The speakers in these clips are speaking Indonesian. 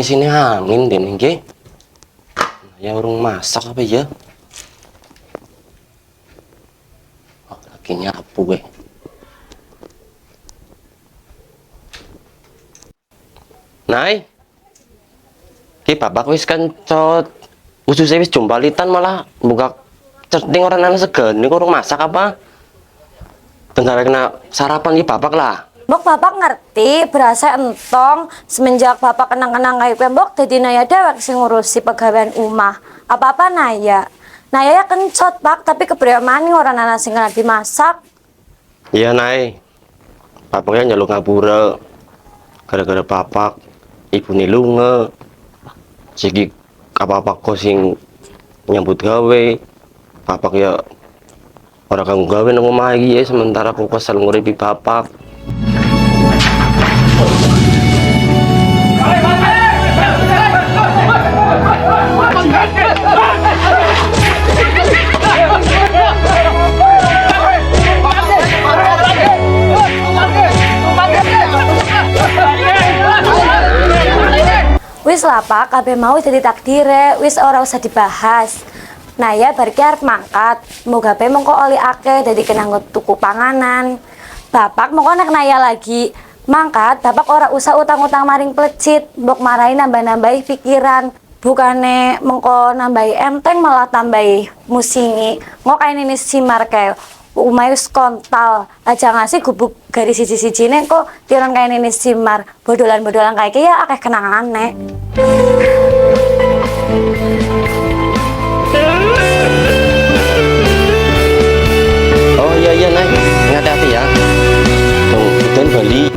sini angin deh nggih. Ya urung masak apa ya? Oh, lagi nyapu gue. Nai. Ki bapak wis kencot. Ususnya wis jombalitan malah buka certing orang anak segan. Ini urung masak apa? Bentar kena sarapan ki bapak lah. Mbok bapak ngerti berasa entong semenjak bapak kenang-kenang kayak gue mbok jadi Naya dewek sing ngurusi pegawaian umah. Apa-apa Naya. Naya ya kencot pak, tapi kebriamani orang anak sing lagi masak. Iya Nai. Bapaknya nyeluk ngapura. Gara-gara bapak ibu nih lunga. Sigi apa-apa kok sing nyambut gawe. Bapak ya orang kanggo gawe nang omah iki ya sementara aku kesel nguripi bapak. Wis lah pak, kabeh mau jadi takdire, wis ora usah dibahas. Naya barki arep mangkat, moga pe mengko oli akeh dadi kena tuku panganan. Bapak mengko nek Naya lagi mangkat, bapak ora usah utang-utang maring plecit, mbok marahi nambah-nambahi pikiran. Bukane mengko nambahi enteng malah tambahi musingi. Ngok kae ini simar kae. Umayus kontal aja ngasih gubuk garis siji-siji nih kok tiran kayak ini simar bodolan-bodolan kayak ya akeh kenangan nek. Oh iya Nai, hati-hati ya. Tuh Bali.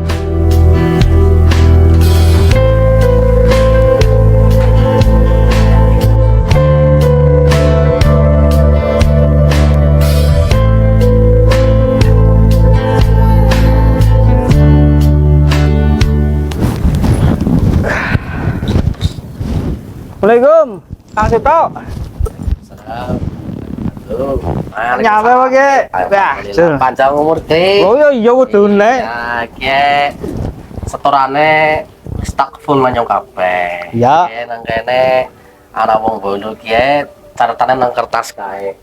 Assalamualaikum, Kang Sito. Nyampe wae. Ya, Panjang umur ke. oh iya kudune. Ya, ke setorane stak full nang kabeh. Ya. Ki nang kene ana wong bolu ki catetane nang kertas kae.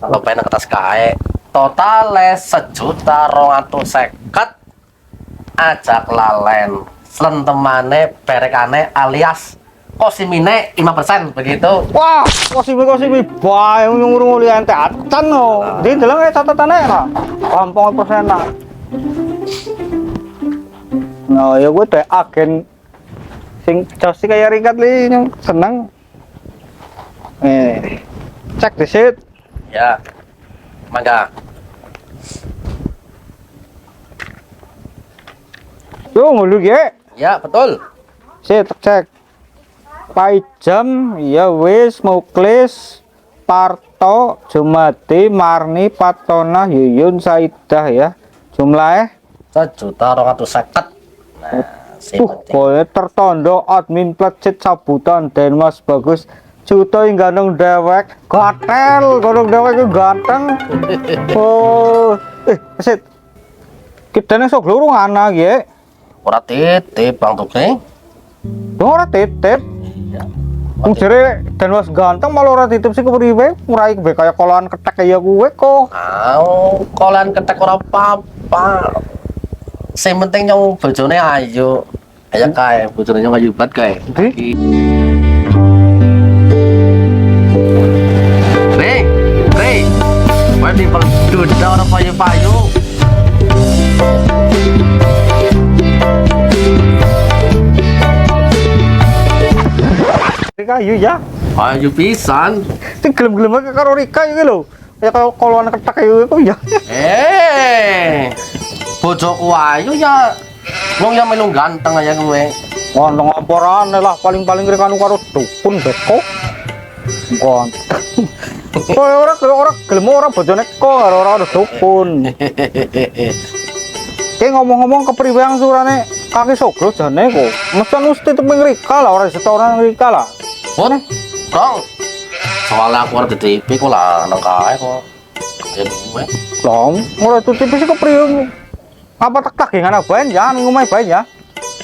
Kalau pengen nang kertas kae, totale 1.250.000 ajak lalen. Slentemane berekane alias kosimine 5% begitu. Wah, kosimi bae ngurung li ente acan no. Di deleng catetane ra. Gampang persenan. Nah, ya gue teh agen sing josi kayak ringkat li yang seneng. Cek di sit. Ya. Mangga. Yo ngulu ge. Ya, betul. Sit cek. Paijam ya wis Muklis Parto Jumadi Marni Patona Yuyun Saidah ya jumlahnya 1.250.000. Nah, boleh tertondo admin plecit sabutan Denmas bagus juta yang ganteng dewek gatel ganteng dewek itu ganteng. Oh Sit kita nih sok lurung anak ya ora titip Bang Tukne. ora titip. Wong jere Denmas ganteng malah ora titip sih kepriwe murai kayak kolan ketek kaya gue kok. Kolan ketek ora apa-apa. Sing penting nyong bojone ayu. Kayak kae bojone nyong ayu banget kae. Rey. Wae di duda ora payu-payu. Rika yuk ya. Ayu pisan. Sing gelem-gelem karo Rika iki lho. Kayak koloan ketek iku ya. Bojoku ayu ya. Wong ya melu ganteng aja kowe. Ngondong aporane lah paling-paling Rika karo dukun beko. Ganteng. Kok ora gelem ora bojone kok ora dukun. Ki ngomong-ngomong kepriwe angsurane kaki soglo jane kok. Mesti tepeng Rika lah ora setoran Rika lah. Pun, Bang. Soalnya aku ada TV kok lah nang kae kok. Ya gue. Long, ora tuh tipis kepriwe. Apa tak tagingan abaen ya ning omahe bae ya.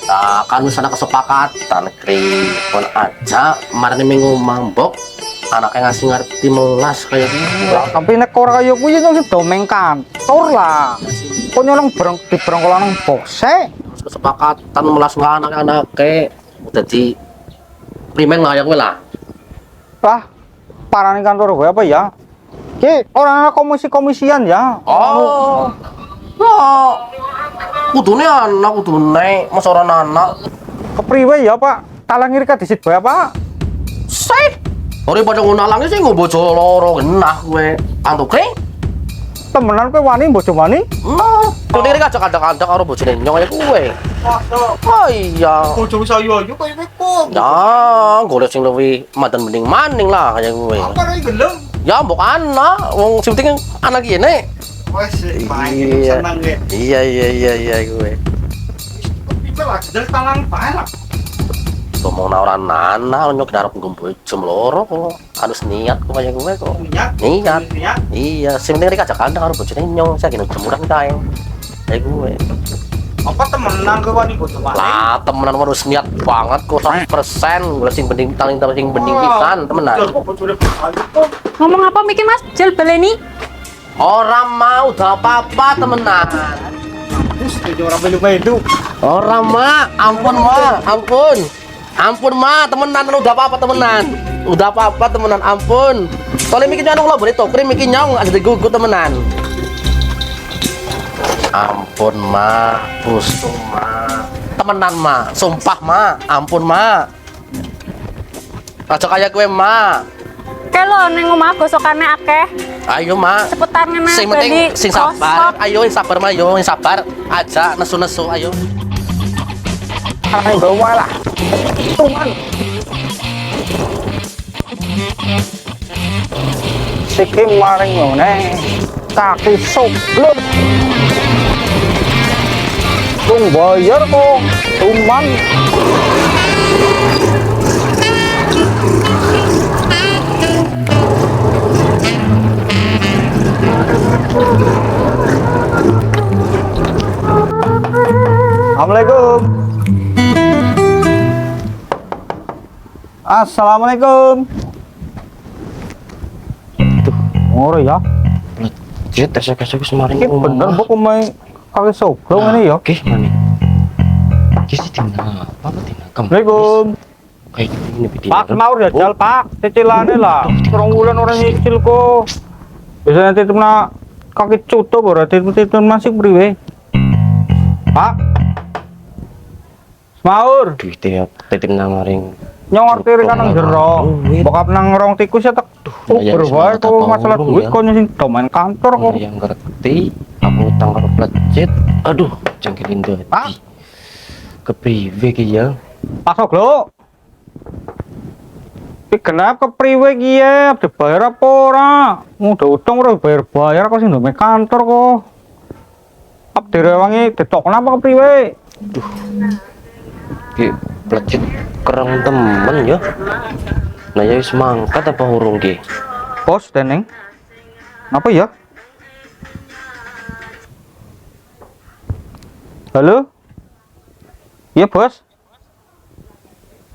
Nah, kan wis ana kesepakatan kri kon aja marane minggu mambok anaknya ngasih ngerti melas kayak gitu. Lah tapi nek ora kaya kuwi yo domeng kantor lah. Kok nyolong di berangkolan bokse. Kesepakatan melas anak-anaknya dadi primen lah ya kowe lah. Lah parane kantor gue apa ya? Ki orang anak komisi-komisian ya. Oh. Oh. Kudune anak kudune mas ora anak. Kepriwe ya, Pak? Talang ngiri disit bae, Pak. Sip. Ora padha ngunalangi sing nggo bojo loro genah kowe. Antuk kring. Temenan kowe wani bojo wani? Nah, kudune iki kacak-kacak karo bojone nyong kaya kowe. Oh iya. Bojo wis ayu-ayu kowe kok. Ya, golek sing luwih madan mending maning lah kaya kowe. Apa nek gelem? Ya mbok anak, wong sing penting anak kene. Wes, Iya. seneng ge. Iya kowe. Pipe lah jedel talang bae lah. Ngomong ora nana nyok darap nggo jam loro kok. Harus niat kok kaya kowe kok. Niat. Iya, sing penting rek ajak kandang karo bojone nyong, saya kene jemuran kae. Kaya kowe. Apa temenan kowe wani bojo wani? Lah, temenan harus niat banget kok 100%. Golek sing penting paling sing penting pisan, temenan. Ngomong apa mikir Mas? Jel baleni. Orang mau udah apa-apa temenan. Terus orang melu-melu. Orang ma, ampun ma, ampun. Ampun ma, temenan udah apa-apa temenan. Udah apa-apa temenan, ampun. Soalnya mikir nyong lo boleh tokri mikir nyong ada gugu temenan. Ampun ma, busung ma. Temenan ma, sumpah ma, ampun ma. Aja kayak gue ma. Kelo ning omah gosokane akeh. Ayo ma. Cepetan ngene. Sing penting sing sabar. Ayo yang sabar ma, yo yang sabar. Aja nesu-nesu ayo. Ayo bawa lah. Tuman. Siki maring ngene. Kaki soblok. Tung bayar kok. Tuman. Assalamualaikum. Assalamualaikum. Tuh, ngore ya. Jet esek-esek semarin Iki bener mbok omahe kaki soblong ini ya. Oke, mana? Kisi tina, apa tina? Assalamualaikum. Kayak gini bikin. Pak mau jajal, Pak. Cicilane lah. 2 wulan orang nyicil kok. Biasanya titipna kaki cuto ora titip masih priwe. Pak. Semaur. Duitnya titip namaring. Nyong ngerti rek nang jero. Bokap nang rong tikus ya tek. lumayan Berwae semangat kok apa masalah urung duit ya. kok sing domain kantor kok. Yang ngerti, aku utang karo budget. Aduh, jangkilin dadi. Pak. Kepriwe ki ya? Pasok lo. Iki kenapa kepriwe ki ya? Dibayar apa ora? Udah utang ora bayar kok sing domain kantor kok. Ap direwangi ditok kenapa kepriwe? Ki budget kerang temen ya. Nah ya wis mangkat apa urung ki? Bos Deneng. Apa ya? Halo? Iya, Bos.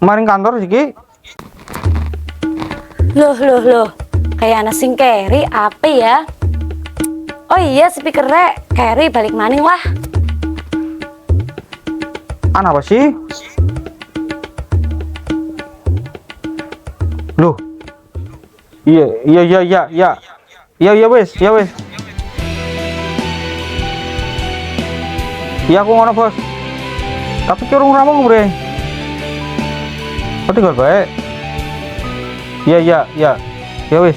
Kemarin kantor sih, Ki. Loh. Kayak anak sing Kerry apa ya? Oh iya, speakernya Kerry balik maning lah. Apa sih? Loh. Iya wes. Iya aku ngono, Bos. Tapi ki urung rampung, Bre. Kok tinggal bae. Iya. Ya wes.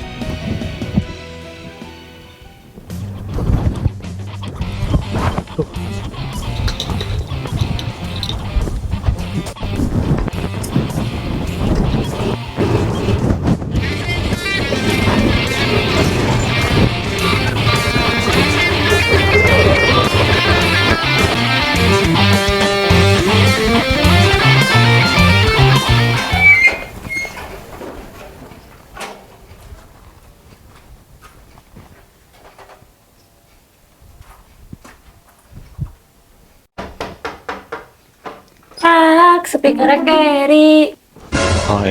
speakernya keri. Oh,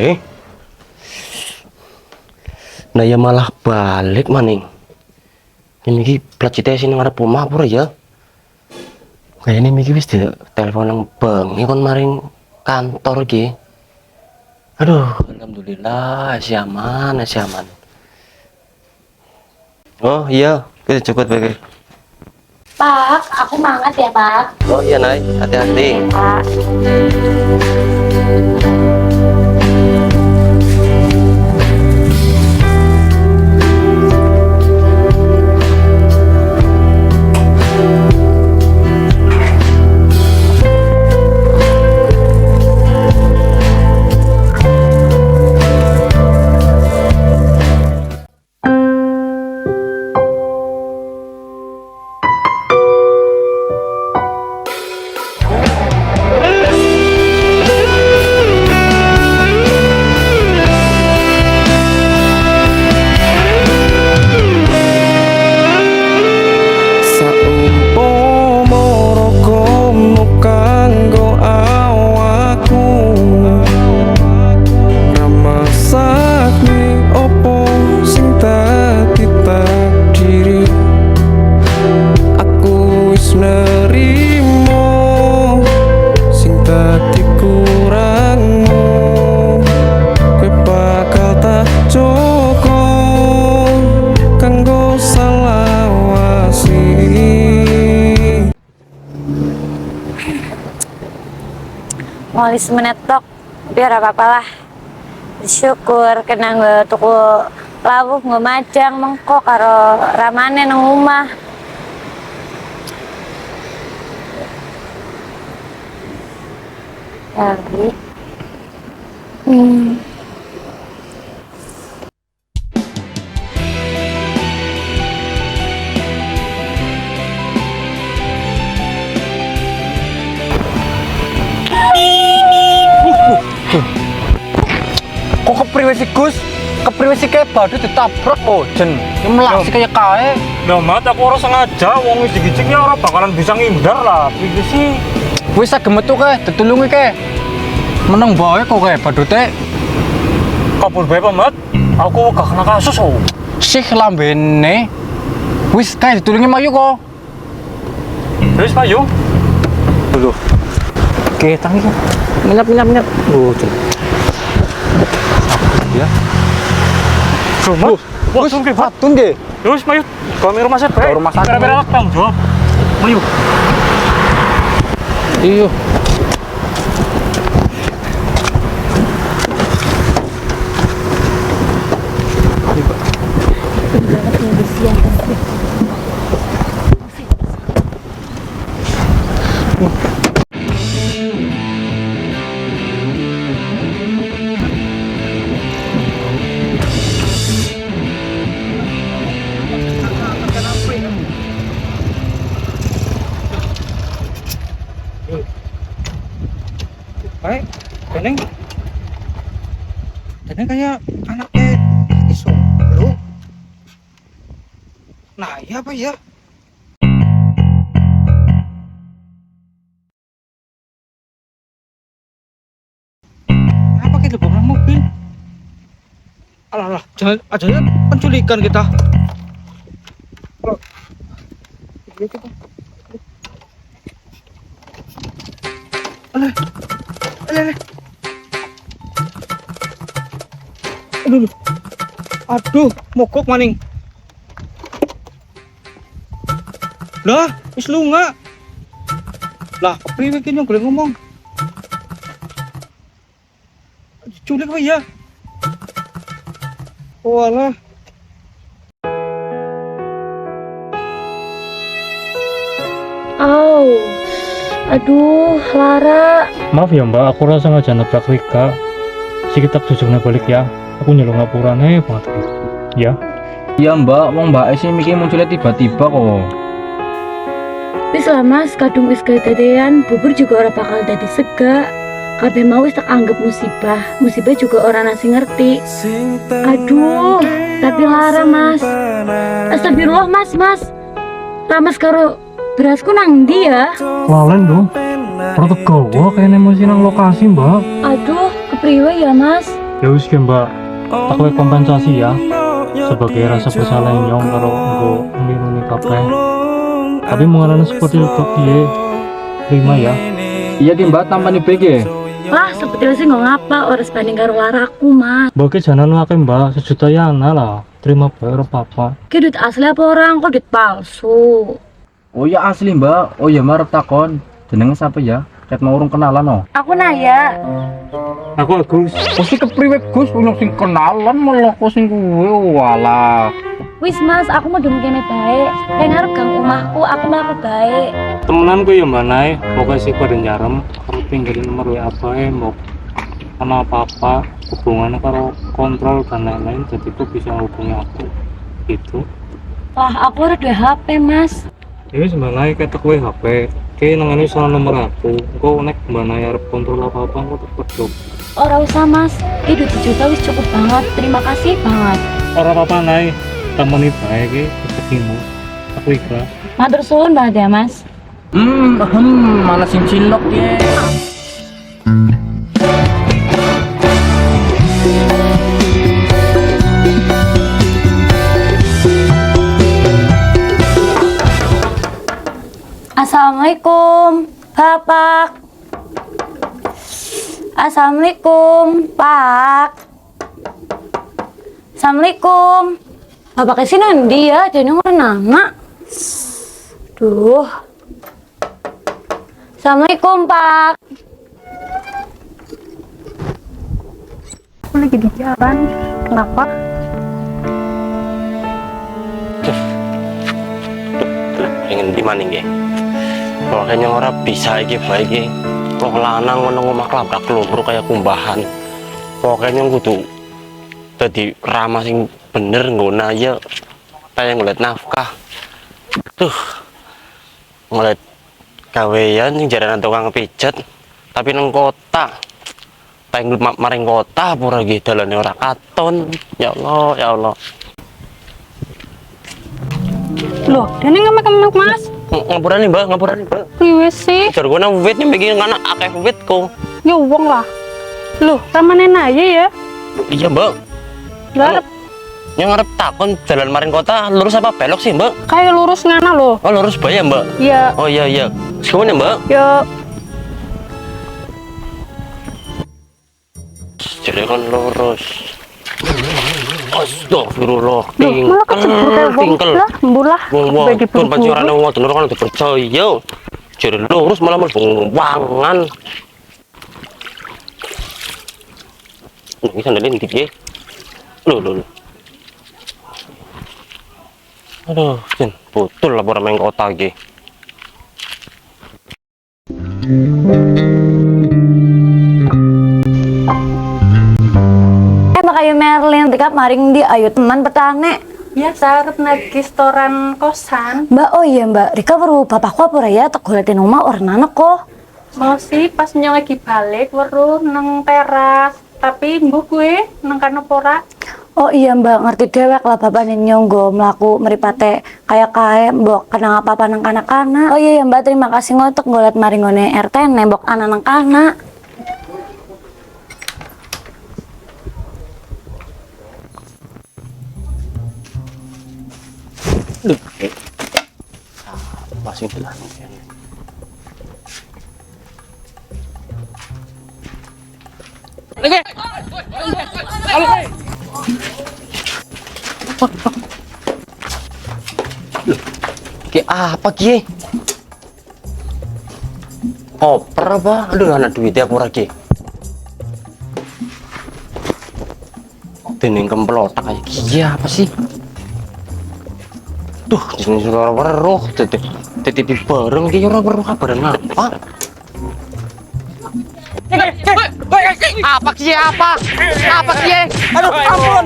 nah ya malah balik maning. Ini Miki plat sini ngarep omah pura ya. Kayaknya Miki wis di telepon nang bengi kon maring kantor ki. Aduh, alhamdulillah masih aman, masih aman. Oh iya, kita cepet pakai. Pak, aku mangkat ya, Pak. Oh iya, Nay, hati-hati. Pak. Mau semenit tok, biar apa-apa lah. Syukur kena nggak tuku lawuh nggak majang mengkok karo ramane nang omah. Lagi. Kok kepriwe sih Gus? Kepriwe sih kayak badut ditabrak jen. Ya melasi kayak kae. Lah mat aku ora sengaja wong wis digicik ya ora bakalan bisa ngindar lah. Piye sih? Wis sagem metu kae, ditulungi kae. Meneng bae kok kae badute. Kabur bae Mat. Aku gak kena kasus oh. Sih lambene. Wis kae ditulungi mayu kok. Wis payu. Dulu. Oke, tangi. Minyak. Oh, jen. Ya. Mat. Wah, tunggu Mat. Tunggu. Wis payu. Kami rumah sakit. Ke rumah sakit. Kira-kira tanggung jawab. Payu. Iyo. Baik, Deneng kayak anaknya iso, bro. Nah, iya apa ya? Apa kita bawa mobil? Alah, jangan aja penculikan kita. Alah. Aduh, mogok maning. Lah, wis lunga. Lah, priwe ki nyong boleh ngomong. Diculik apa ya? Walah. Au. Aduh, Lara. Maaf ya Mbak, aku rasa sengaja nabrak Rika. Si kita tujuannya balik ya. Aku nyelong ngapurane banget. Ya. Iya Mbak, wong Mbak sih mikir munculnya tiba-tiba kok. Wis lah Mas, kadung wis kedadean, bubur juga ora bakal dadi sega. Kabeh mau wis tak anggap musibah. Musibah juga orang nasi ngerti. Aduh, tapi Lara Mas. Astagfirullah Mas. Ramas karo berasku nang ndi ya? Lalen dong. Ora tegawa kene emosi nang lokasi, Mbak. Aduh, kepriwe ya Mas? Ya wis ge, Mbak. Aku kompensasi ya sebagai rasa bersalah nyong karo engko nglindungi kabeh. Tapi mengenai seperti itu piye? Terima ya. Iya ki Mbak tampani BG. Lah, sebetulnya sih nggak ngapa, orang sebanding karo laraku Mas. Mbak jangan wae, Mbak, 1 juta ya lah. Terima bayar apa-apa. Ki duit asli apa orang, kok duit palsu? Oh ya asli Mbak. Oh ya marep takon. Jenenge siapa ya? Ket mau urung kenalan no. Aku Naya. Aku Agus. Mesti kepriwe Gus ono sing kenalan malah kok sing kuwe walah. Wis Mas, aku mau dong kene baik. Yang ngarep gang omahku, aku mlaku baik. Temenanku ya Mbak Nai, pokoknya sih pada nyarem. Aku tinggalin nomor WA apa mau karena apa-apa hubungannya karo kontrol dan lain-lain, jadi aku bisa hubungi aku gitu. Lah, aku ada 2 HP Mas. Ini sebenarnya kayak tekwe HP kayak nangani soal nomor aku kok nek Mbak Nai harap kontrol apa-apa aku terpedok. Ora usah Mas, ini duit 1 juta wis cukup banget. Terima kasih banget. Orang apa-apa Nai, temani baik ya rezekimu, aku ikhlas. Matur suwun banget ya Mas. Mana sing cilok ya. Assalamualaikum, Bapak. Assalamualaikum, Pak. Assalamualaikum. Bapak kesini nanti ya, jadi orang anak. Duh. Assalamualaikum, Pak. Aku lagi di jalan. Kenapa? Pengen di mana nggih? Pokoknya ora bisa iki bae iki. Kok lanang ngono omah klabrak lumpur kaya kumbahan. Pokoknya kudu dadi ramah sing bener nggona ya kaya ngeliat nafkah. Ngeliat gawean sing jarane tukang pijet tapi nang kota. Pengen maring kota pura nggih dalane ora katon. Ya Allah, ya Allah. Loh, dene ngemek-ngemek Mas. Ngapurane, Mbak, ngapurane, Mbak. Priwe sih? Jar gua nang wit nih bikin anak akeh wit kok. Ya wong lah. Loh, ramane Naya ya? Iya, Mbak. Lah, Yang ngarep takon jalan maring kota lurus apa belok sih, Mbak? kayak lurus ngana loh. Oh, lurus bae ya, Mbak. Iya, Oh iya iya. Sekolah Mbak. ya. Jadi kan lurus. Astagfirullah. Loh, malah kecebur kayak wong lah, mbulah. Wah, Bagi pun pancurane buru-buru. wong ngoten ora dipercaya. Jadi lurus malah mlebu wangan. Ini sandalnya ndi piye? Lho. Aduh, Jen, betul laporan main kota iki. Makayu Merlin, Rika maring di ayu teman petane. Ya, sarep nagi storan kosan. Mbak, oh iya Mbak, Rika perlu bapakku apa ora ya? Tak goletin omah orang anak kok. Mau sih pas nyong lagi balik weruh nang teras. Tapi mbuh gue nang kana pora. Oh iya Mbak, ngerti dewek lah bapak nyonggo melaku meripate kayak mbok kenang apa-apa nang kanak-kanak. Oh iya ya Mbak, terima kasih ngotek golet maringone RT nembok anak nang kanak. Masih telah. Ki apa ki? Koper apa? Aduh anak duitnya apa lagi? Dening kemplotak kayak gini apa sih? Duh, jenis ora weruh, titip bareng ki ora weruh kabaran apa? Apa sih apa? Apa sih? Aduh, ampun.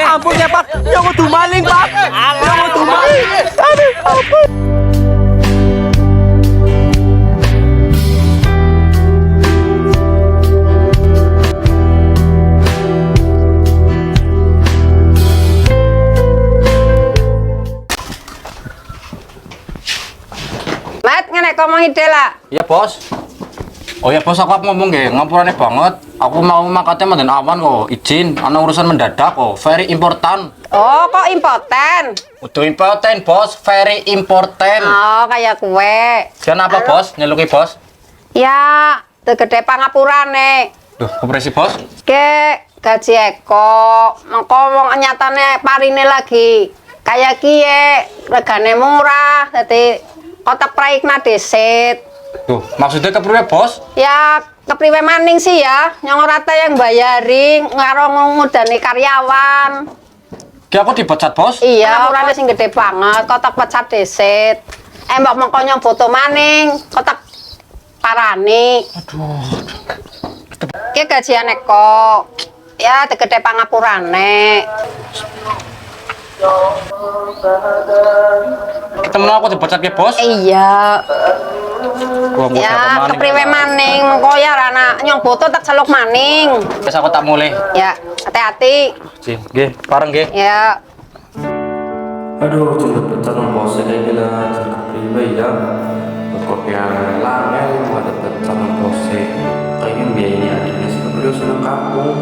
Ampun ya, Pak. Yang mau maling, Pak. Yang mau maling. Aduh, ampun. ngomong ide lah. Iya bos. Oh ya bos, aku ngomong nggih, ngampurane banget. Aku mau mangkatnya mandan awan kok, izin. Ana urusan mendadak kok, very important. Oh, kok impoten? Udah important bos, very important. Oh, kayak kue. Kenapa bos? Nyeluki bos? Ya, tegede pangapurane. Duh, kompresi bos. Ke gaji Eko, mengko wong nyatane parine lagi. Kayak kie, regane murah, dadi kotak praikna desit. Duh, maksudnya kepriwe bos? Ya, kepriwe maning sih ya, yang ora ta yang bayari karo ngudani karyawan. Ki aku dipecat bos? Iya, pangapurane sing gede banget, kotak pecat desit. Mbok mengko nyong foto maning, kotak parani. Aduh. Ki gajian Eko. Ya, tegede pangapurane. Ketemu aku dipecat ki bos? Iya. Gua mau siapa Ya, maning? kepriwe maning, mengko ya rana nyong foto tak celuk maning. Wes aku tak mulai. Ya, hati-hati. Jin, nggih, pareng nggih. Ya. Aduh, cepet pecat nang bos kayak gini lah, cerita priwe ya. Kopian langel, ada pecat nang bos kayaknya biayanya adiknya sih beliau sudah kampung.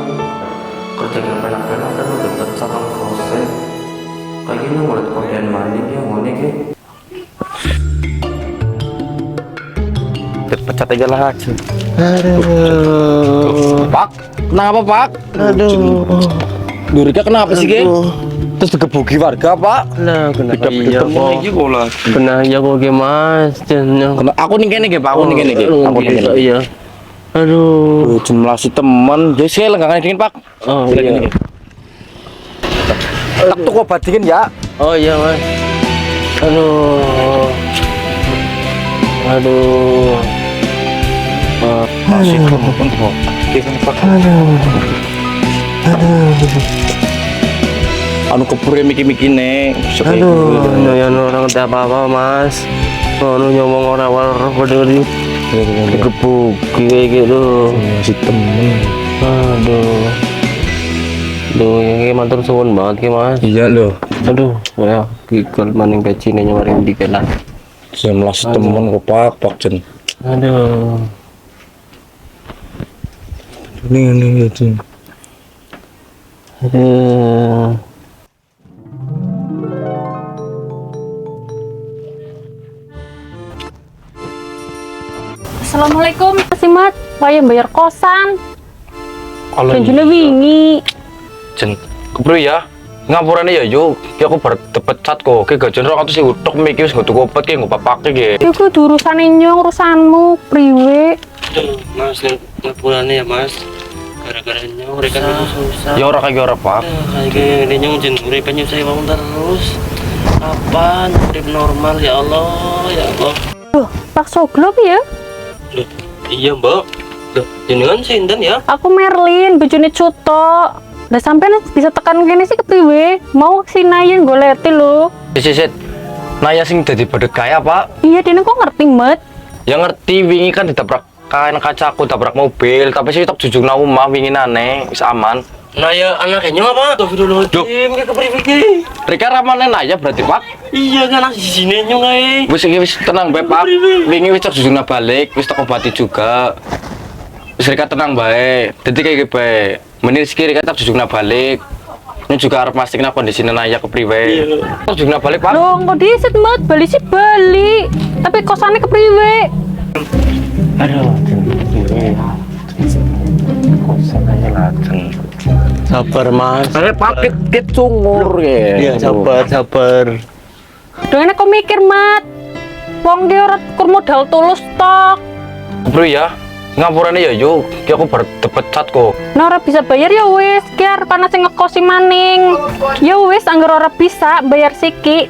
Kerja penak-penak kan udah pecat nang bos kayak gini ngeliat kopian maning ya ngone ke. Pecat aja lah. Aduh. Pak, kenapa Pak? Aduh. Durika kenapa sih Ki? Terus digebuki warga Pak? Nah, kenapa iya temen iki kok lah. Kena iya kok ge Mas. Aku ning kene Ki Pak, aku ning kene Ki. Aku ning kene. Iya. Aduh. Jumlah si teman, jadi saya lenggangan dingin Pak. Oh iya. Tak tuku obat dingin ya. Oh iya Mas. Aduh. Aduh. Masih temen kok. Anu kepure miki-mikine. Aduh, nyoyan orang tak apa-apa Mas. Anu nyomong orang waruh peduli. Digebuk kayak gitu. Si temen. Aduh. Duh, ini matur suwun banget ki Mas. Iya loh. Aduh, ya gigol maning pecine nyawaring dikit lah. Jumlah si temen kok Pak Jen. Aduh. Ini itu. Aduh. Assalamualaikum, Mas Imat. Wayang bayar kosan. Kalau Janjine wingi. Jen, kepro ya. Ngapurane ya yo, ki aku bar dipecat kok. Ki gajian 200 sih utuk miki wis nggo tuku obat ki nggo papake ki. Iku urusane nyong, urusanmu priwe. Mas, ngapurane ya Mas. Gara-gara nyong mereka susah. Ya ora kaya ora Pak. Kayak gini nyong jen uripe nyusai wong terus. Kapan urip normal ya Allah, ya Allah. Duh, Pak Soglo ya? Loh, iya Mbak. Loh, jenengan sinten ya? Aku Merlin, bojone Cuto. Lah sampean bisa tekan kene sih kepriwe? Mau sinayen goleti lho. Sisit. Naya sing dadi badhe kaya Pak. Iya, dene kok ngerti, Met. Ya ngerti wingi kan ditabrak kaca aku tabrak mobil, tapi sih tok jujung nang omah wingi nane wis aman. Nah ya anaknya nyong apa? Astagfirullahaladzim, kayak kepriwe ki? Rika ramane Naya berarti Pak. Iya kan di sini nyong ae. Wis tenang bae Pak. Wingi wis tok jujung balik, wis tok obati juga. Wis Rika tenang bae. Dadi kayak bae. Menir sekiri Rika tok jujung balik. Ini juga harus pastikan kondisi Naya kepriwe. Tok jujung balik Pak. Loh, kok disit, Met? Bali sih bali. Tapi kosannya kepriwe? Aduh, kosan aja lacen. Sabar Mas. Pak kit sungur ya. Iya sabar. Dene kok mikir, Mat. Wong dia ora kur modal tulus tok. Bro ya, ngapurane ya yo, ki aku bar dipecat kok. Nah, ora bisa bayar ya wis, ki arep ana sing ngekosi maning. Ya wis, anggar ora bisa bayar siki.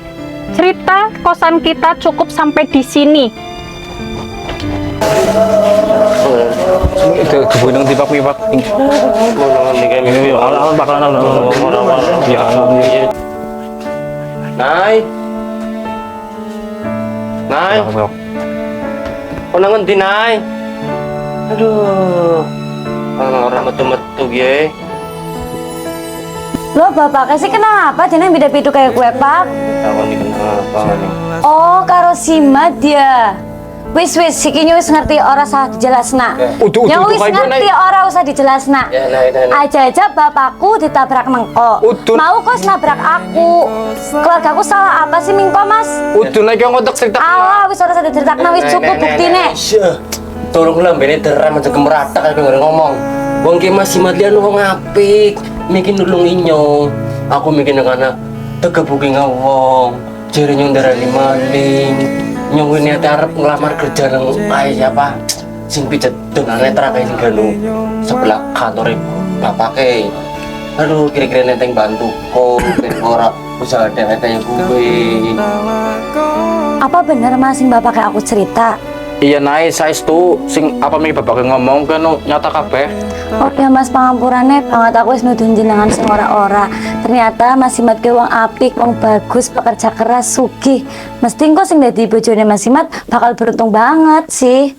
Cerita kosan kita cukup sampai di sini. Itu kebunang di Pak Pak. Alam bakalan ya. Nay. Kok nang ngendi Nay? Aduh. Orang metu-metu ge. Loh, bapaknya sih kenapa? Jangan beda-beda kayak gue, Pak. Takon iki kenapa nih? Oh, karo Simat dia. Wis iki wis ngerti ora usah dijelasna. Udu, Ya wis kayak ngerti gimana? ora usah dijelasna. Ya, nah. Aja-aja bapakku ditabrak Mengko. Udu. Mau kok nabrak aku. Keluargaku salah apa sih Mingko, Mas? Udah naik yang ngotak cerita. Allah, wis ora usah diceritakna wis cukup buktine. Tolong lambene derem aja kemeratak kayak gue ngomong. Wong ki masih matian wong apik, mikin nulungi nyong. Aku mikin anak tegebuki ngawong, jere nyong darani maling. Nyong ini arep ngelamar kerja nang ae siapa? Sing pijet donane tra kae sing ganu sebelah kantor bapake. Aduh, kira-kira nenteng bantu kok ora usaha dewek gue. Apa bener Mas sing bapak kayak aku cerita? Iya naik, saya itu sing apa mi bapak ngomong kan nyata kabeh. Oke Mas, pangampurane banget aku wis nuduh jenengan sing ora-ora. Ternyata Mas Simat ke wong apik, wong bagus, pekerja keras, sugih. Mesti engko sing dadi bojone Mas Simat bakal beruntung banget sih.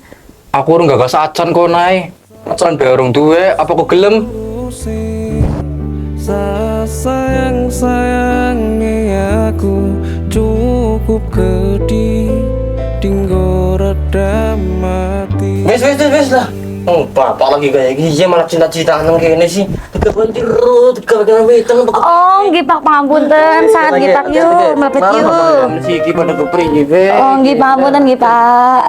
Aku urung gak acan kok naik. Acan bae urung duwe, apa kok gelem? Sayang-sayangnya aku cukup gede tinggal reda mati. Wes lah. Oh, bapak lagi kayak gini malah cinta-cintaan nang kene sih. Tegaban tiru, tegaban weteng. Oh, nggih Pak, pangapunten, sangat nggih Pak yuk, mlebet yuk. Si iki pada kepriye be. Oh, nggih pangapunten nggih Pak.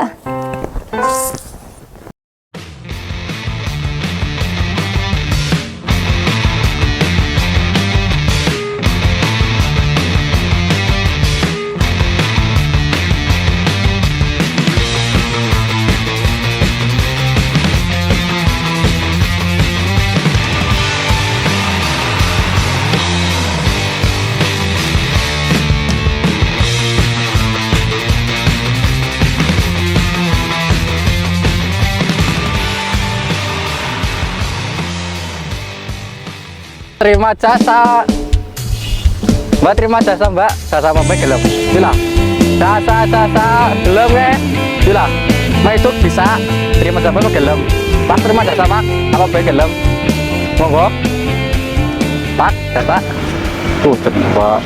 Terima jasa. Mbak terima jasa mbak. Jasa apa gelem? Bila. Jasa gelem ya. Bila. Mbak itu bisa terima jasa apa gelem? Pak terima jasa pak. Apa baik gelem? Monggo. Pak jasa. Tuh coba.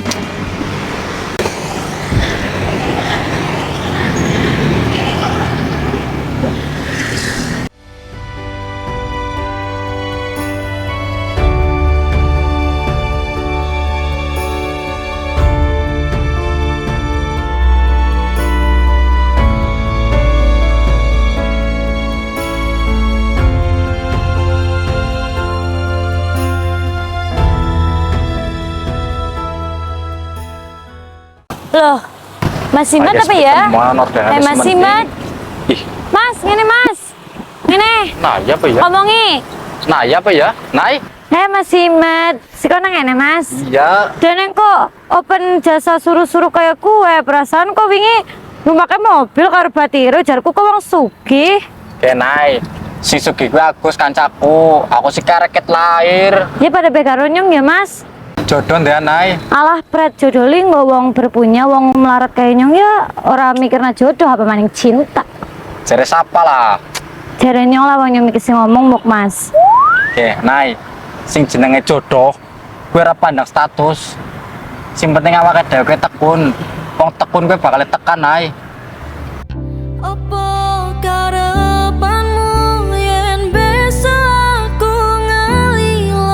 Loh, Mas Simat apa ya? Mas Simat. Ih, Mas, ngene Mas. Ngene. nah ya apa ya? Ngomongi. Nah ya apa ya? Naik. Mas Simat, sikono ngene Mas. Iya. Dan kok open jasa suruh-suruh kayak kue, perasaan kok wingi numake mobil karo Batiro, jarku kok wong sugih. Kenai. Si Sugi gue Agus kancaku. Aku si kareket lahir. Ya pada bekaro nyong ya Mas. Jodoh dia naik. Alah pret jodoh li nggak wong berpunya, wong melarat kayak nyong ya orang mikirna jodoh apa maning cinta. Jere sapa lah. Jare nyong lah wong nyong mikir sing ngomong muk Mas. Oke, naik. Sing jenenge jodoh, gue ora pandang status. Sing penting awake dhewe tekun. Wong tekun gue bakal tekan naik. Apa karepanmu yen besok aku ngalilo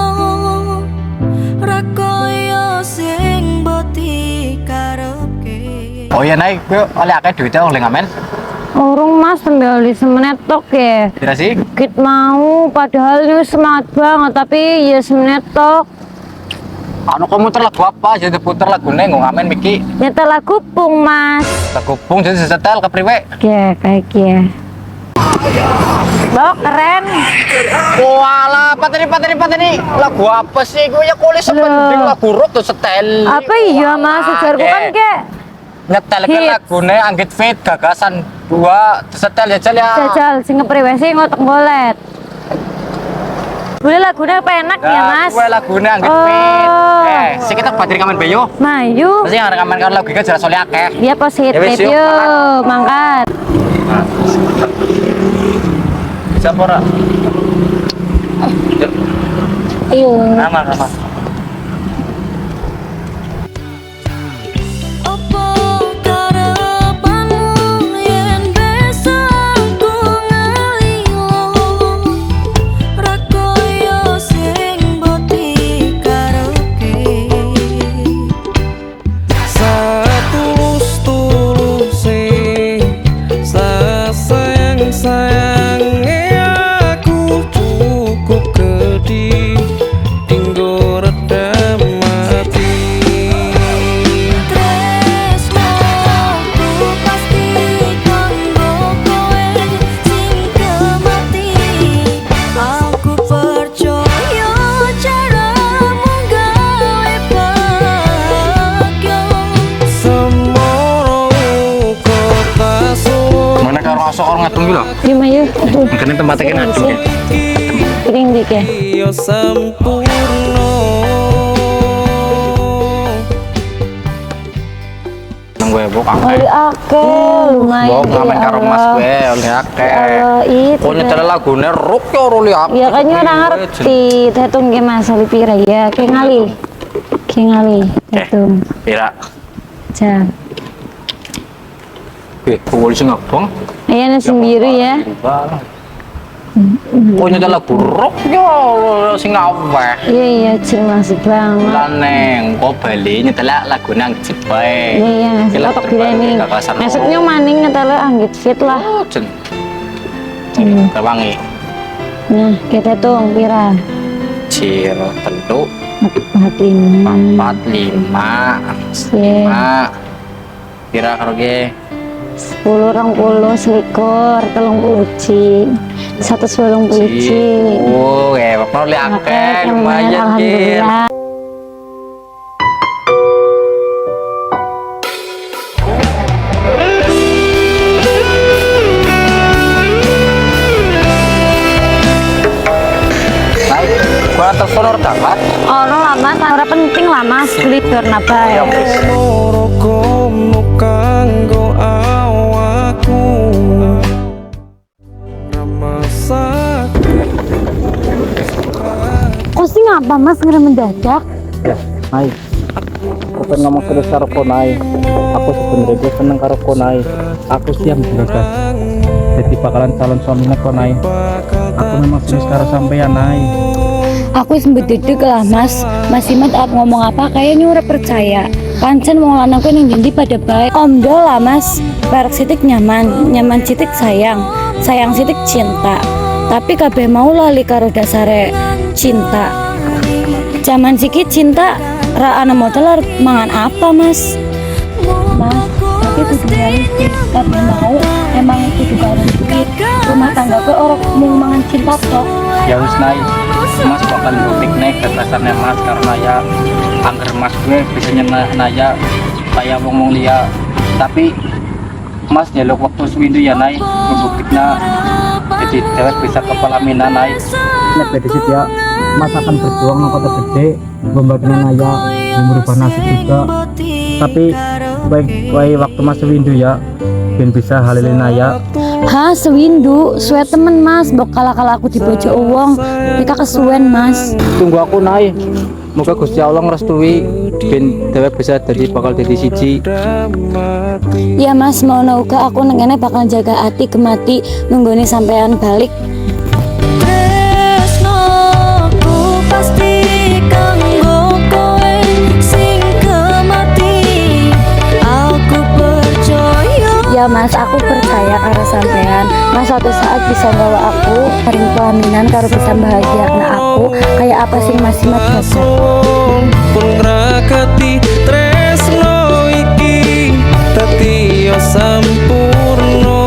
ra koyo sing boti karepke. Oh iya naik, gue oleh akeh duitnya oleh ngamen. Urung Mas sambil di semenit tok ya. Kira sih? Kit mau padahal ini semangat banget tapi ya semenit tok. Anu kamu muter lagu apa? Jadi puter lagu neng ngamen Miki. Nyata lagu pung Mas. Lagu pung jadi setel ke priwe. Ya kayak ya. Bawa keren. Walah, pateni. Lagu apa sih? Gue ya kulis sepenting lagu rock tuh setel. Apa iya Mas? Ujarku kan kayak nyetel ke hits. lagune Anggit Fit gagasan 2 setel jajal ya. jajal sing ngepriwe sih ngotek golet. Boleh lagunya penak ya Mas. Gue lagune Anggit Fit. Si kita batir kamen bayo. Mayu. Mesti yang rekaman kan lagu iki jelas oleh akeh. Iya positif Ya wis, yuk, yuk, mangkat. Bisa ora? Iya. Nama. Apa karepanmu yen besok tunggu loh. Gimana yuk? Aduh. Karena tempatnya kan adem ya. Piring dikit. Yo sempurna Nang gue bok Oli akeh. lumayan. Bok ngamen ya karo Mas Allah. gue oleh akeh. Allah, itu. Kok nyetel lagune rock ya oli akeh. Ya kan orang ngerti, tetung ge masalah pira ya, kayak ngali. Kayak ngali, tetung. Pira. Jam. Kok sing ngabong? Ayana sendiri ya. Kok nyetel lagu rock ya sing aweh. Iya iya, jelas banget. Laneng, kok bali nyetel lagu nang jebae. Iya iya, ngasih kotak nih. Maksudnya maning ngetele anggit fit lah. Jen. Wangi. Nah, kita tuh pira. Ciro telu 45. 45. Iya. Pira karo ge? 10, 20, 21, 30 ci. 180 ci. Oh, bapak li akeh lumayan Cir. Alhamdulillah. Gua telepon orang dapat. Orang lama, ora penting lah mas, libur napa ya. Morokomu kanggo awakku Ramasak Kok sih ngapa mas ngerem mendadak? Ya, Nai. Aku pengen ngomong terus karo Konai. Aku sebenarnya gue seneng karo Konai. Aku siap bergas. Jadi bakalan calon suaminya Konai. Aku memang serius karo sampean, Nai. Aku sembet dedek lah mas. Mas Imat ngomong apa kayaknya ora percaya. Pancen wong lanang ku ning ndi pada baik. Omdol lah mas. Barek sitik nyaman, nyaman sitik sayang, sayang sitik cinta. Tapi kabeh mau lali karo dasare cinta. Zaman siki cinta ra ana modal arep mangan apa mas? Mas, tapi kudu realistis. Kabeh mau emang kudu karo duit. Rumah tangga ku ora mung mangan cinta tok. Ya wis, Nai. Mas bakal buktik nih kebebasannya Mas karena ya angger Mas gue bisa nyenah ya kayak ngomong dia. Tapi Mas nyeluk waktu seminggu ya Nai membuktiknya jadi cewek bisa kepala mina Nai. Nah dari situ ya Mas akan berjuang nang kota gede membantunya Naya merubah nasib juga. Tapi baik waktu Mas seminggu ya ben bisa halilin Naya. Hah, sewindu, suwe temen mas, bok kala-kala aku dibojo uwong, mereka kesuwen mas. Tunggu aku Nai. Moga Gusti Allah ngrestui ben dhewek bisa bakal jadi siji. Ya mas, mau uga aku nengene bakal jaga hati kemati nunggone sampean balik. Tresnoku pasti kanggo kowe sing kemati aku percaya. Ya mas, aku percaya karo sampean. Mas suatu saat bisa bawa aku paring pelaminan karo bisa bahagia anak aku. Kayak apa sih mas Imat baca? Pun rakati tresno iki dadi yo sampurno.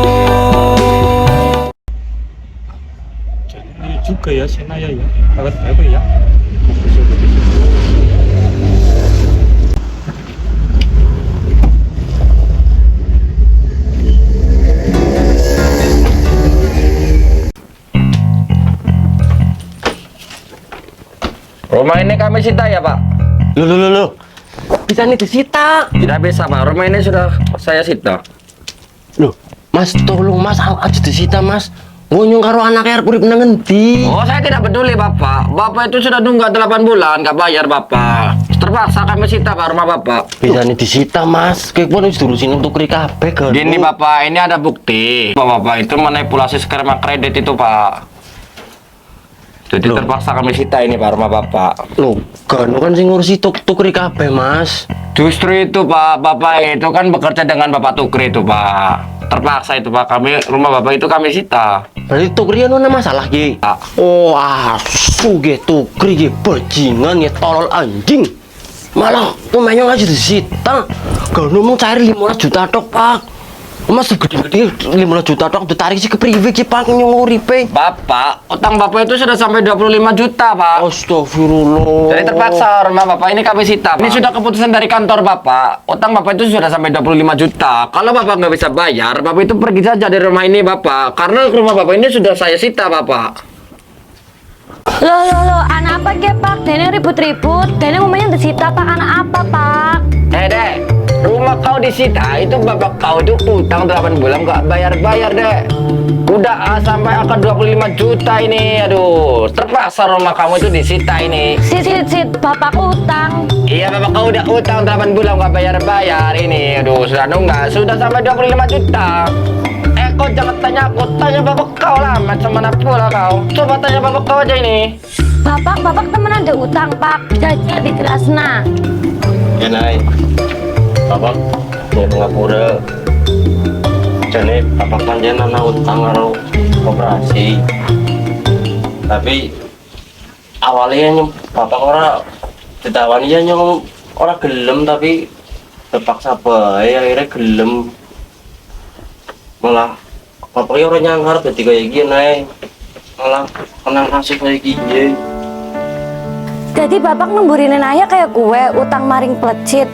Jadi juga ya si Naya ya. Awet apa ya? Rumah ini kami sita ya Pak? Loh. Bisa nih disita. Tidak bisa Pak, rumah ini sudah saya sita. Loh, Mas tolong Mas aja disita Mas. Ngunyung karo anak air urip nang endi? Oh saya tidak peduli Bapak. Bapak itu sudah nunggak 8 bulan nggak bayar Bapak. Terpaksa kami sita Pak rumah Bapak. Bisa nih disita Mas. Kayak pun wis diurusin untuk kabeh kan. Gini Bapak, ini ada bukti. Bapak itu manipulasi skema kredit itu Pak. Jadi Loh. terpaksa kami sita ini Pak rumah Bapak. Loh, kan sing ngurusi tukri kabeh Mas. Justru itu Pak, Bapak itu kan bekerja dengan Bapak Tukri itu Pak. Terpaksa itu Pak, kami rumah Bapak itu kami sita. Berarti tukri anu ana masalah ki. Oh, asu ge tukri ge bajingan ya tolol anjing. Malah rumahnya aja disita. Gak ngomong cair 15 juta tok Pak. Mas gede-gede 15 juta tok ditarik sih ke priwe sih Pak nyong uripe. Bapak, utang Bapak itu sudah sampai 25 juta, Pak. Astagfirullah. Jadi terpaksa rumah Bapak ini kami sita, Pak. Ini sudah keputusan dari kantor Bapak. Utang Bapak itu sudah sampai 25 juta. Kalau Bapak nggak bisa bayar, Bapak itu pergi saja dari rumah ini, Bapak. Karena rumah Bapak ini sudah saya sita, Bapak. Loh, anak apa ke Pak? Dene ribut-ribut, dene ngomongnya disita Pak, anak apa Pak? Dek, rumah kau disita, itu bapak kau itu utang 8 bulan nggak bayar-bayar, Dek. Udah sampai angka 25 juta ini, aduh. Terpaksa rumah kamu itu disita ini. Sit, bapak utang. Iya, bapak kau udah utang 8 bulan nggak bayar-bayar ini, aduh. Sudah nunggak, sudah sampai 25 juta. Kau jangan tanya aku, tanya bapak kau lah, macam mana pula kau. Coba tanya bapak kau aja ini. Bapak temenan ada utang Pak, jadi jelasna. Ya naik. Bapak mau ngapura. Jadi bapak panjang anak utang karo koperasi. Tapi awalnya bapak ora ditawani ya nyong ora gelem tapi terpaksa bae akhirnya gelem. Malah bapaknya orang nyangkar ketika kayak gini malah menang kasih kayak gini. Jadi bapak nemburin ayah kayak gue utang maring plecit.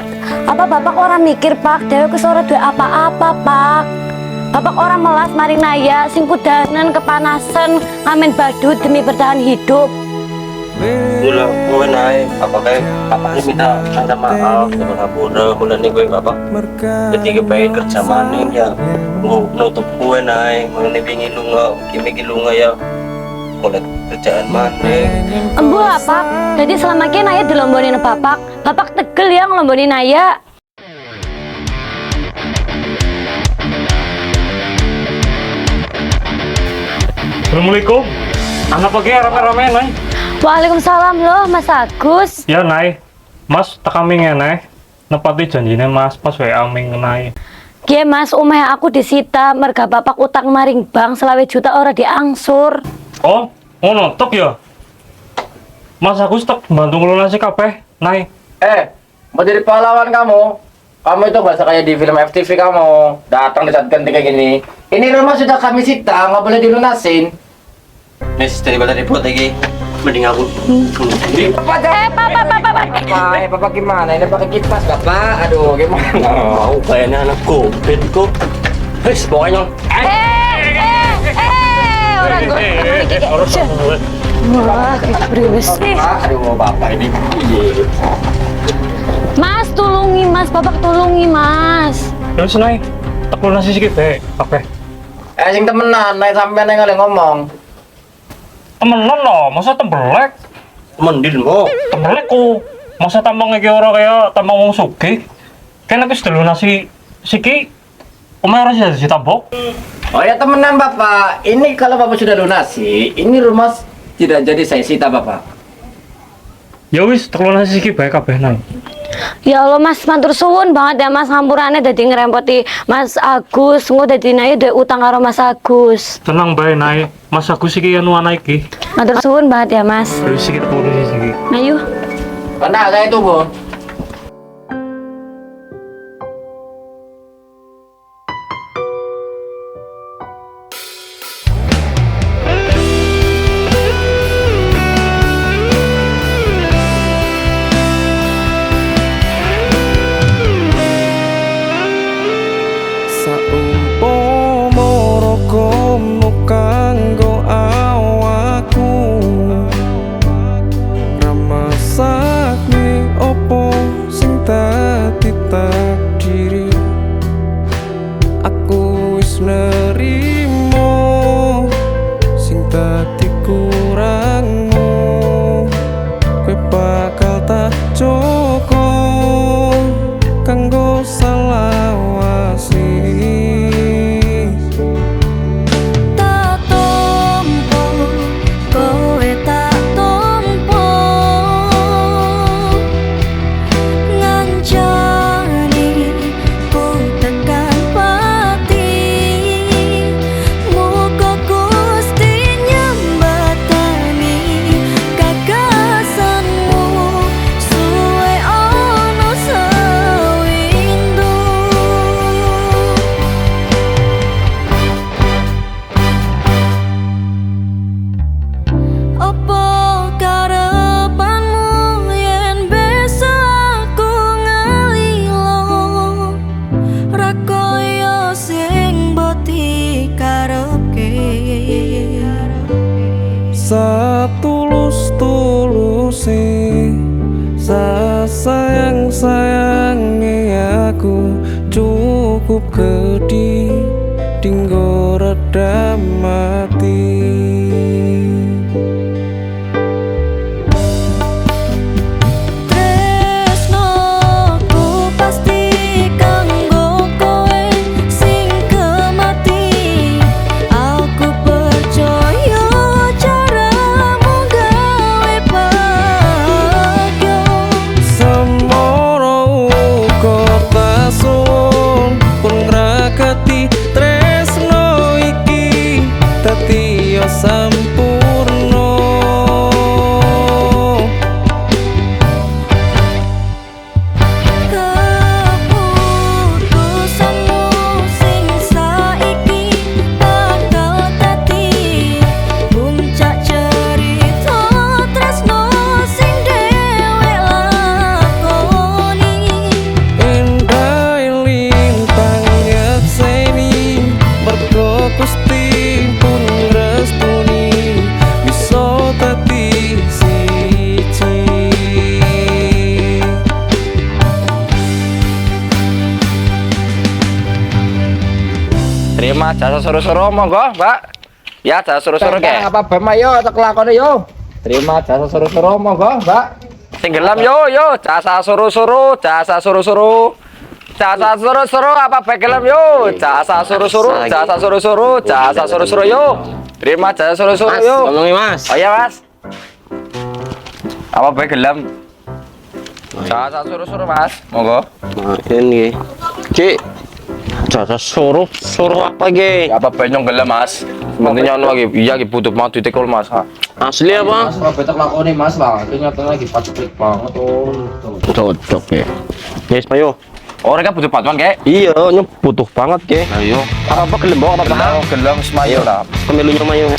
Apa bapak orang mikir Pak, dewe kesoro duwe apa-apa Pak. Bapak orang melas maring naya sing kudanan kepanasan ngamen badut demi bertahan hidup. Gula gue naik bapaknya minta maaf sama ngapura bulan ini gue bapak ketika pengen kerja maning ya mau nutup gue naik mengenai bingi lunga ya mulai kerjaan maning. Embu lah Pak, jadi selama ini naya dilombonin bapak tegel ya ngelombonin naya. Assalamualaikum. Anak pagi rame-rame, Nay. Waalaikumsalam loh Mas Agus. Ya, Nay. Mas tekami ngene. Nepati janjine Mas pas WA ming Nay. Gie Mas, omah aku disita merga bapak utang maring bank 20 juta ora diangsur. Oh, ngono tok ya. Mas Agus tek bantu ngelunasi kabeh, Nay. Mau jadi pahlawan kamu? Kamu itu nggak kayak di film FTV kamu. Datang di saat ganti kayak gini. Ini rumah sudah kami sita, nggak boleh dilunasin. Nes daripada ribut lagi mending aku sendiri. Pak. Bapak gimana? Ini pakai kipas, Bapak. Aduh, gimana? Kayaknya anak gopet kok. Wes pokoknya Orang gue. Wah, kita beriwis nih. Aduh, Bapak ini. Mas, tulungi Mas, bapak tulungi Mas. Ya wis, Nay. Tak lunasi sikit bae, kabeh. Sing temenan, naik sampean yang ngomong. Temenan loh, masa tembelek? mendil mo. Tembelek ku. Masa tambang iki ora kaya tambang wong sugih. Kan aku sudah lunasi siki. Umay ora sih tambok. Oh ya temenan Bapak, ini kalau Bapak sudah lunasi, ini rumah tidak jadi saya sita Bapak. Ya wis, tak lunasi siki bae kabeh nang. Ya Allah Mas, matur suwun banget ya Mas ngampurane dadi ngrempoti Mas Agus, engko dadi nae duwe utang karo Mas Agus. Tenang bae nae. Mas Agus iki anu ana iki. Matur suwun banget ya Mas. Wis siki tak lunasi siki. Ayo. Karena saya tunggu. sih sayang-sayangnya aku cukup gede dinggo redam mati. Tresnoku pasti kanggo kowe sing kemati. Aku percaya caramu gawe bahagia. Semono uga tak suwun pun ngraketi tresno iki dadi ya sampurna. Keputusanmu sing saiki bakal dadi puncak cerita tresno sing dhewe lakoni. Indah lintang nyekseni mergo Gusti pun ngrestuni bisa dadi siji. Terima jasa suruh-suruh monggo, Mbak. Ya, jasa suruh-suruh ke. Apa bem ayo tak lakone yo. Terima jasa suruh-suruh monggo, Mbak. Sing gelam yo, jasa suruh-suruh, jasa suruh-suruh. Jasa suruh-suruh apa bae gelam yo. Jasa suruh-suruh, jasa suruh-suruh, jasa suruh-suruh yo. Terima jasa suruh-suruh Mas, yo. ngomongin Mas. Oh iya, Mas. Apa bae gelam? Jasa suruh-suruh, Mas. Monggo. Nah, ini Ki. Jasa suruh apa ge? Apa bae nyong gelam, Mas? Pentingnya ono lagi, iya ki butuh mau duit kol, Mas. Asli apa? Mas ora betok lakone Mas lah. Ternyata lagi pacek banget tuh. Cocok ya. Yes, Payo. Orang kan butuh bantuan, Kek. Iya, nyok butuh banget ke. Ayo. Apa gelem bawa apa? Gelam, gelam semayo lah. Pemilunya mayo.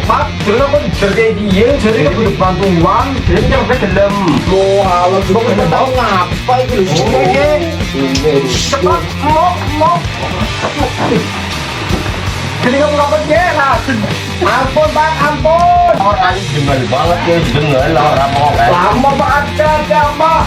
Pak, dulu aku jadi dia, jadi aku butuh bantuan, jadi jangan gelem. Lo halus, lo kena tahu ngapa itu cepat, mau. Jadi kamu dapat lah. Ampun Pak, ampun. Orang jengkel banget ya, jengkel orang mau kan. Lama banget Pak.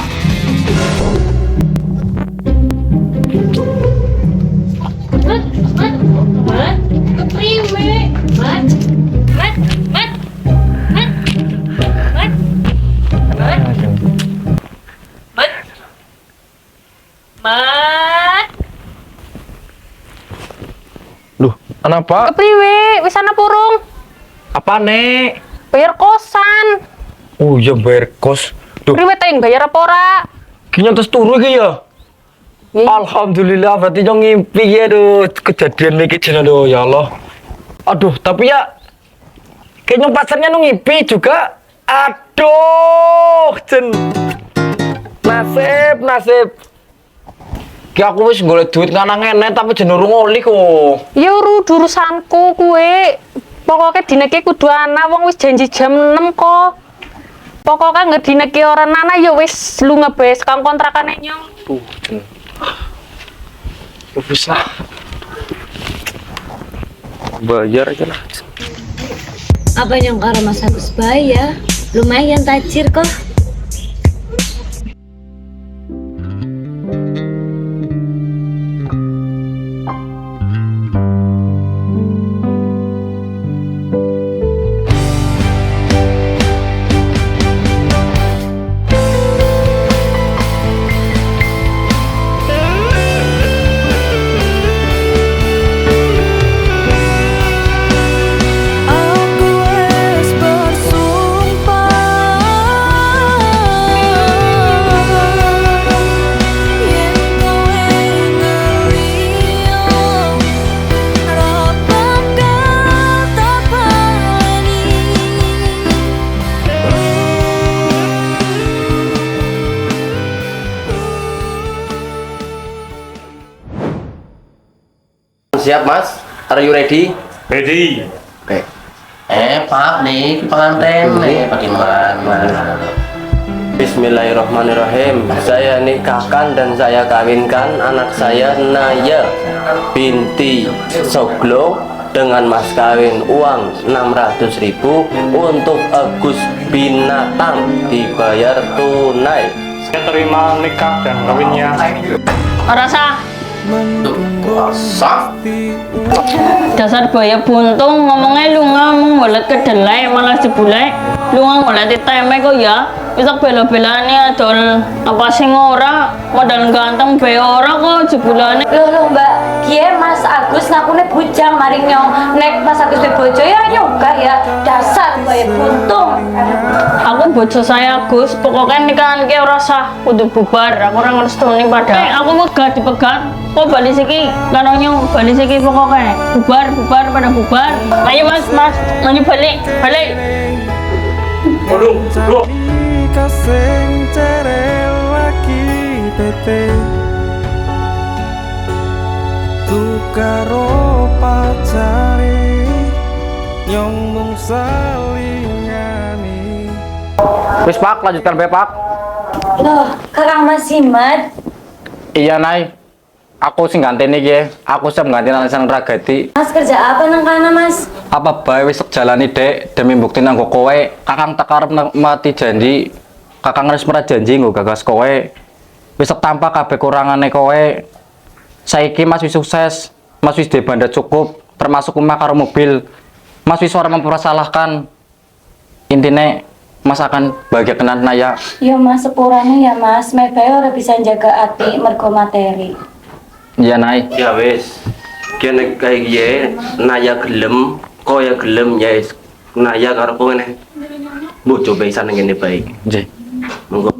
Loh, kenapa? Kepriwe? Wis ana purung? Apa, Nek? Bayar kosan. Oh iya, bayar kos. Duh, Priwe ta yang bayar apa ora? kini terus turu iki ya. Iya. Alhamdulillah, berarti nyong ngimpi ya, aduh, kejadian iki jeneng aduh, ya Allah. Aduh, tapi ya kayaknya pasarnya nung ngimpi juga. Aduh, jen. Nasib. Ki aku wis golek duit ngana ngene tapi jen urung oli kok. Ya urusanku kuwe. Pokoknya dineke kudu ana wong wis janji jam 6 kok. Pokoknya ngedineke ora ana ya wis lunga bae kang kontrakane nyong. Tuh, jen. Ya wis lah. Bayar aja lah. Apa yang karo Mas Agus bayar? Lumayan tajir kok. Aku wis bersumpah yen kowe ngeliyo ora bakal tak baleni. Siap, Mas? Are you ready? Ready. Oke. Pak, nih pengantin nih bagaimana? Bismillahirrahmanirrahim. Saya nikahkan dan saya kawinkan anak saya Naya binti Soglo dengan mas kawin uang 600.000 untuk Agus Binatang dibayar tunai. Saya terima nikah dan kawinnya. Ora sah. Sah. Dasar buaya buntung ngomongnya lu ngomong bolet kedelai malah jebule lu ngolet teme kok ya bisa bela-belane adol apa sing ora modal ganteng be ora kok jebulane. Loh Mbak, kie Mas Agus ngakune bujang mari nyong nek Mas Agus duwe bojo ya nyoga ya dasar buaya buntung. Aku bojo saya Agus, pokoknya nikahan ki ora sah, kudu bubar. Aku ora ngrestuni padha. Aku megah dipegat. Kok bali siki karo nyong, bali siki pokoknya. Bubar pada bubar. Ayo Mas, ayo balik. Kasing cerel lagi bete tukaro pacari nyong mung salingani. Wis Pak, lanjutkan Pak. Loh, Kakang Mas Himat. Iya Nay, aku sing gantene iki. Aku siap ganti Alasan Ragati. Mas kerja apa nang kana Mas? Apa bae wis jalani Dek demi bukti nang kowe. Kakang tak arep mati janji. Kakang wis merah janji nggo gagas kowe. Wis tampak kabeh kurangane kowe. Saiki Mas wis sukses. Mas wis duwe banda cukup, termasuk omah karo mobil. Mas wis ora mempersalahkan. Intine Mas akan bahagia kenan Naya. Ya Mas sepurane ya Mas, mebae ora bisa jaga ati mergo materi. Iya Nay. Ya wis. Kene kayak gini, Naya gelem, kau ya gelem ya wis. Naya karo kowe nih. Bu coba isan ngene baik. Nggih. Monggo.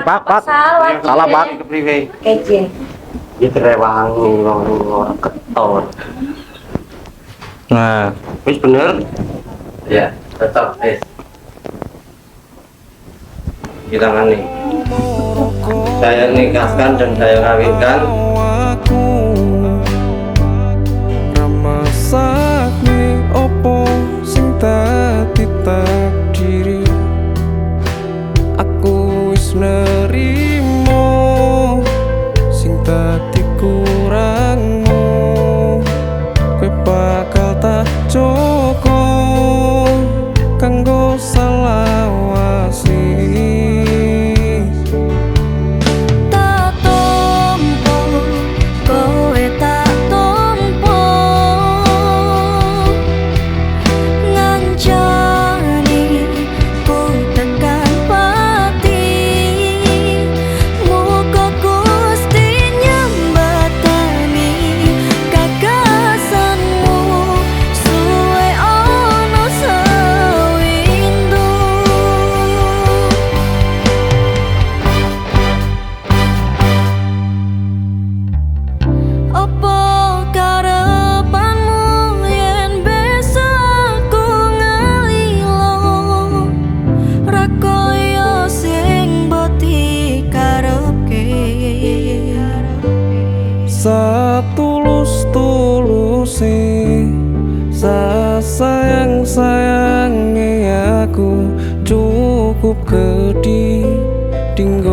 Pak. Salah Pak. Kepriwe? Kece. Iki rewangi wong ora ketor. Nah, Wis bener? Ya, tetap wis. Kita nih. Saya nikahkan dan saya kawinkan Aku ramasakne opo sing dadi takdiri. Aku wis nerimo sing dadi kurangmu. Kowe bakal tak joko kanggo salawasi. Satulus-tuluse sayang-sayange aku cukup gede dinggo